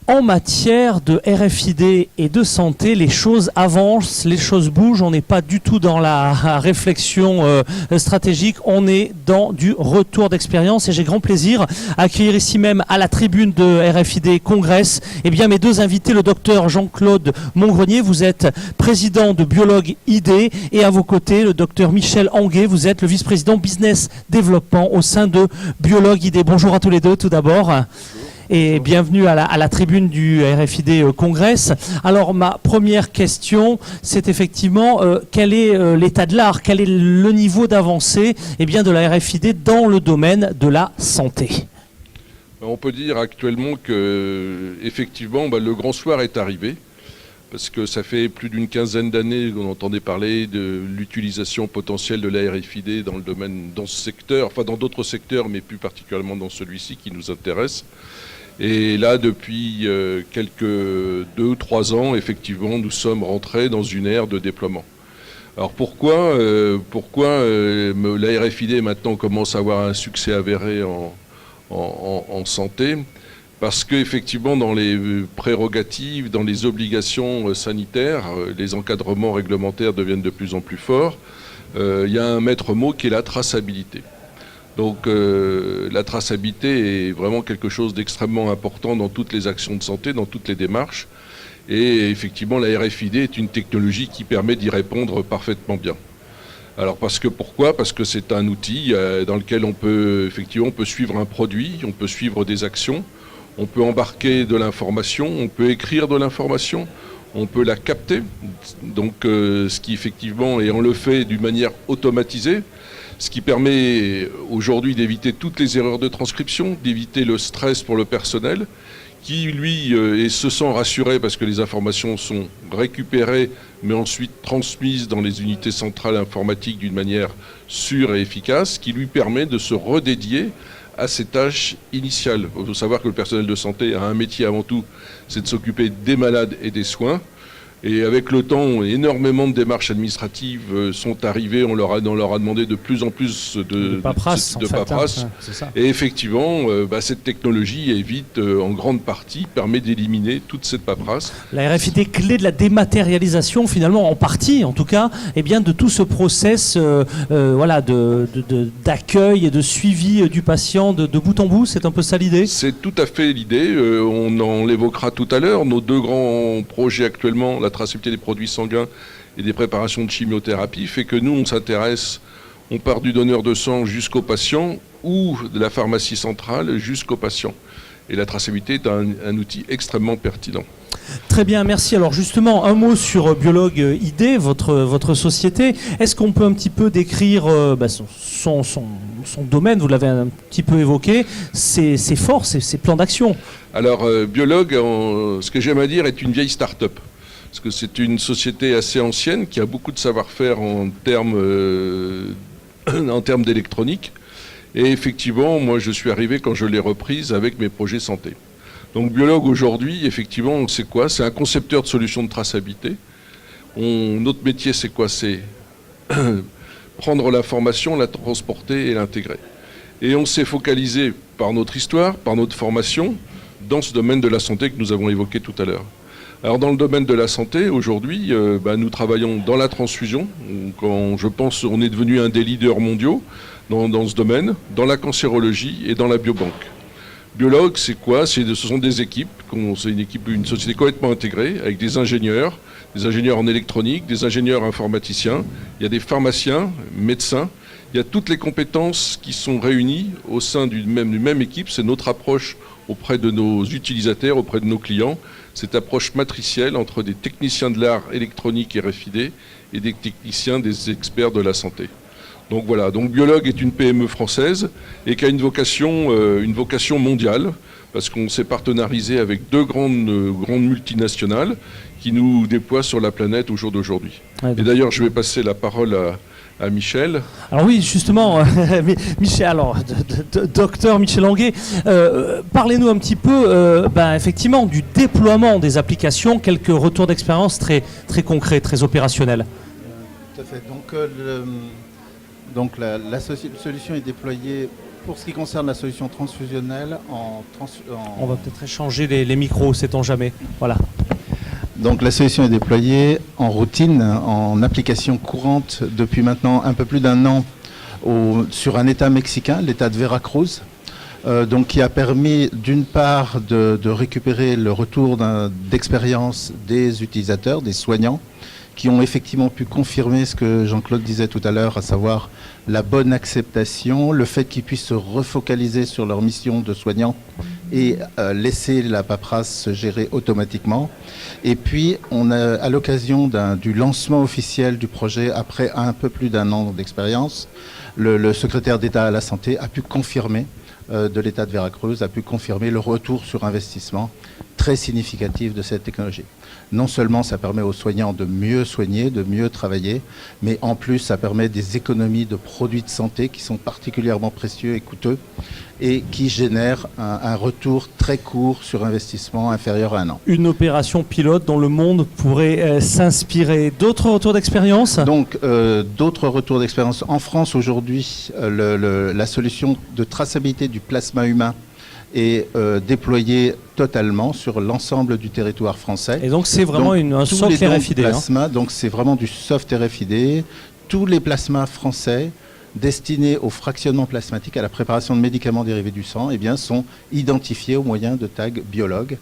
En matière de RFID et de santé, les choses avancent, les choses bougent. On n'est pas du tout dans la réflexion stratégique, on est dans du retour d'expérience. Et j'ai grand plaisir à accueillir ici même à la tribune de RFID Congress mes deux invités, le docteur Jean-Claude Mongrenier, vous êtes président de Biologue ID, et à vos côtés le docteur Michel Anguet, vous êtes le vice-président business développement au sein de Biologue ID. Bonjour à tous les deux tout d'abord. Et bienvenue à la tribune du RFID Congress. Alors ma première question, c'est effectivement quel est l'état de l'art, quel est le niveau d'avancée de la RFID dans le domaine de la santé? On peut dire actuellement que effectivement le grand soir est arrivé, parce que ça fait plus d'une quinzaine d'années qu'on entendait parler de l'utilisation potentielle de la RFID dans le domaine, dans ce secteur, enfin dans d'autres secteurs, mais plus particulièrement dans celui-ci qui nous intéresse. Et là, depuis quelques 2 ou 3 ans, effectivement, nous sommes rentrés dans une ère de déploiement. Alors pourquoi la RFID maintenant commence à avoir un succès avéré en santé? Parce qu'effectivement, dans les prérogatives, dans les obligations sanitaires, les encadrements réglementaires deviennent de plus en plus forts. Il y a un maître mot qui est la traçabilité. Donc la traçabilité est vraiment quelque chose d'extrêmement important dans toutes les actions de santé, dans toutes les démarches. Et effectivement, la RFID est une technologie qui permet d'y répondre parfaitement bien. Alors pourquoi? Parce que c'est un outil dans lequel on peut suivre un produit, on peut suivre des actions, on peut embarquer de l'information, on peut écrire de l'information, on peut la capter. Donc ce qui effectivement, et on le fait d'une manière automatisée, ce qui permet aujourd'hui d'éviter toutes les erreurs de transcription, d'éviter le stress pour le personnel, qui lui se sent rassuré parce que les informations sont récupérées, mais ensuite transmises dans les unités centrales informatiques d'une manière sûre et efficace, qui lui permet de se redédier à ses tâches initiales. Il faut savoir que le personnel de santé a un métier avant tout, c'est de s'occuper des malades et des soins. Et avec le temps, énormément de démarches administratives sont arrivées. On leur a demandé de plus en plus de paperasse. Et effectivement, cette technologie évite en grande partie, permet d'éliminer toute cette paperasse. La RFID est clé de la dématérialisation, finalement, en partie, en tout cas, de tout ce process d'accueil et de suivi du patient de bout en bout. C'est un peu ça l'idée? C'est tout à fait l'idée. On l'évoquera tout à l'heure. Nos 2 grands projets actuellement, la traçabilité des produits sanguins et des préparations de chimiothérapie, fait que nous, on part du donneur de sang jusqu'au patient ou de la pharmacie centrale jusqu'au patient. Et la traçabilité est un outil extrêmement pertinent. Très bien, merci. Alors justement, un mot sur Biologue ID, votre société. Est-ce qu'on peut un petit peu décrire son domaine? Vous l'avez un petit peu évoqué, ses forces et ses plans d'action. Alors Biologue, ce que j'aime à dire, est une vieille start-up. Parce que c'est une société assez ancienne qui a beaucoup de savoir-faire en termes d'électronique. Et effectivement, moi je suis arrivé quand je l'ai reprise avec mes projets santé. Donc Biologue aujourd'hui, effectivement, c'est quoi? C'est un concepteur de solutions de traçabilité. Notre métier, c'est quoi? C'est prendre l'information, la transporter et l'intégrer. Et on s'est focalisé par notre histoire, par notre formation, dans ce domaine de la santé que nous avons évoqué tout à l'heure. Alors dans le domaine de la santé, aujourd'hui, nous travaillons dans la transfusion. Je pense qu'on est devenu un des leaders mondiaux dans ce domaine, dans la cancérologie et dans la biobanque. Biologue, c'est quoi? Ce sont des équipes, c'est une société complètement intégrée, avec des ingénieurs en électronique, des ingénieurs informaticiens, il y a des pharmaciens, médecins, il y a toutes les compétences qui sont réunies au sein d'une même équipe. C'est notre approche auprès de nos utilisateurs, auprès de nos clients, cette approche matricielle entre des techniciens de l'art électronique et RFID et des techniciens, des experts de la santé. Donc voilà, donc Biologue est une PME française et qui a une vocation mondiale, parce qu'on s'est partenarisé avec 2 grandes multinationales qui nous déploient sur la planète au jour d'aujourd'hui. Ouais, et d'ailleurs, je vais passer la parole à Michel. Alors oui, justement, docteur Michel Anguet, parlez-nous un petit peu effectivement du déploiement des applications, quelques retours d'expérience très concrets, très opérationnels. Tout à fait. Donc la solution est déployée pour ce qui concerne la solution transfusionnelle On va peut-être échanger les micros, sait-on jamais. Voilà. Donc la solution est déployée en routine, en application courante depuis maintenant un peu plus d'un an sur un État mexicain, l'État de Veracruz, donc qui a permis d'une part de récupérer le retour d'expérience des utilisateurs, des soignants, qui ont effectivement pu confirmer ce que Jean-Claude disait tout à l'heure, à savoir la bonne acceptation, le fait qu'ils puissent se refocaliser sur leur mission de soignants et laisser la paperasse se gérer automatiquement. Et puis, on a, à l'occasion du lancement officiel du projet, après un peu plus d'un an d'expérience, le secrétaire d'État à la Santé a pu confirmer, de l'État de Veracruz, a pu confirmer le retour sur investissement très significatif de cette technologie. Non seulement ça permet aux soignants de mieux soigner, de mieux travailler, mais en plus ça permet des économies de produits de santé qui sont particulièrement précieux et coûteux et qui génèrent un retour très court sur investissement inférieur à un an. Une opération pilote dont le monde pourrait s'inspirer. D'autres retours d'expérience ? Donc d'autres retours d'expérience. En France aujourd'hui, la solution de traçabilité du plasma humain est déployée totalement sur l'ensemble du territoire français. Et donc c'est vraiment un soft RFID. Donc c'est vraiment du soft RFID. Tous les plasmas français destinés au fractionnement plasmatique, à la préparation de médicaments dérivés du sang, eh bien, sont identifiés au moyen de tags biologues,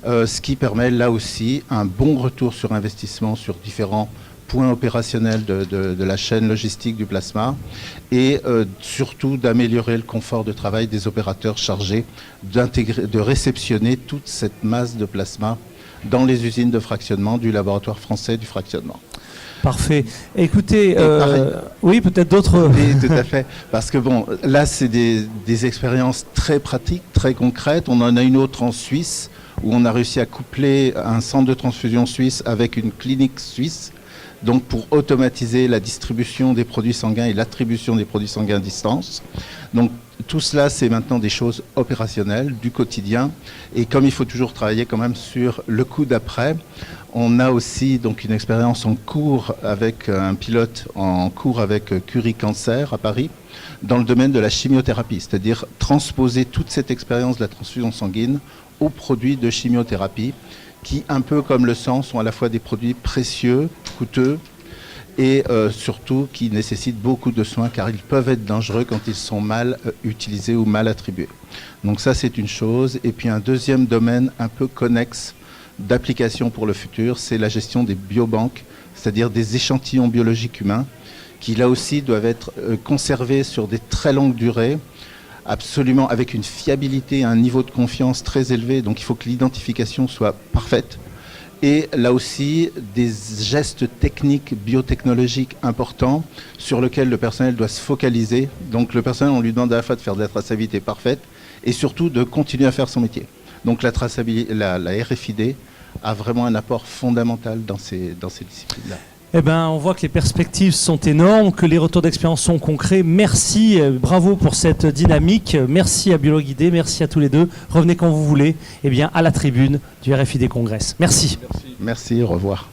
ce qui permet là aussi un bon retour sur investissement sur différents points opérationnels de la chaîne logistique du plasma et surtout d'améliorer le confort de travail des opérateurs chargés de réceptionner toute cette masse de plasma dans les usines de fractionnement du laboratoire français du fractionnement. Parfait. Écoutez, oui, peut-être d'autres... Oui, tout à fait. Parce que bon, là, c'est des expériences très pratiques, très concrètes. On en a une autre en Suisse, où on a réussi à coupler un centre de transfusion suisse avec une clinique suisse, donc pour automatiser la distribution des produits sanguins et l'attribution des produits sanguins à distance. Donc tout cela, c'est maintenant des choses opérationnelles, du quotidien. Et comme il faut toujours travailler quand même sur le coup d'après, on a aussi donc une expérience en cours avec un pilote en cours avec Curie Cancer à Paris, dans le domaine de la chimiothérapie, c'est-à-dire transposer toute cette expérience de la transfusion sanguine aux produits de chimiothérapie, qui, un peu comme le sang, sont à la fois des produits précieux, coûteux, et surtout qui nécessitent beaucoup de soins car ils peuvent être dangereux quand ils sont mal utilisés ou mal attribués. Donc ça, c'est une chose. Et puis un deuxième domaine un peu connexe d'application pour le futur, c'est la gestion des biobanques, c'est-à-dire des échantillons biologiques humains qui là aussi doivent être conservés sur des très longues durées, absolument avec une fiabilité, un niveau de confiance très élevé. Donc il faut que l'identification soit parfaite. Et là aussi, des gestes techniques, biotechnologiques importants sur lesquels le personnel doit se focaliser. Donc le personnel, on lui demande à la fois de faire de la traçabilité parfaite et surtout de continuer à faire son métier. Donc la traçabilité, la RFID a vraiment un apport fondamental dans ces disciplines-là. Eh ben, on voit que les perspectives sont énormes, que les retours d'expérience sont concrets. Merci, bravo pour cette dynamique. Merci à Biologuidé, merci à tous les deux. Revenez quand vous voulez, eh bien, à la tribune du RFID Congress. Merci. Merci, au revoir.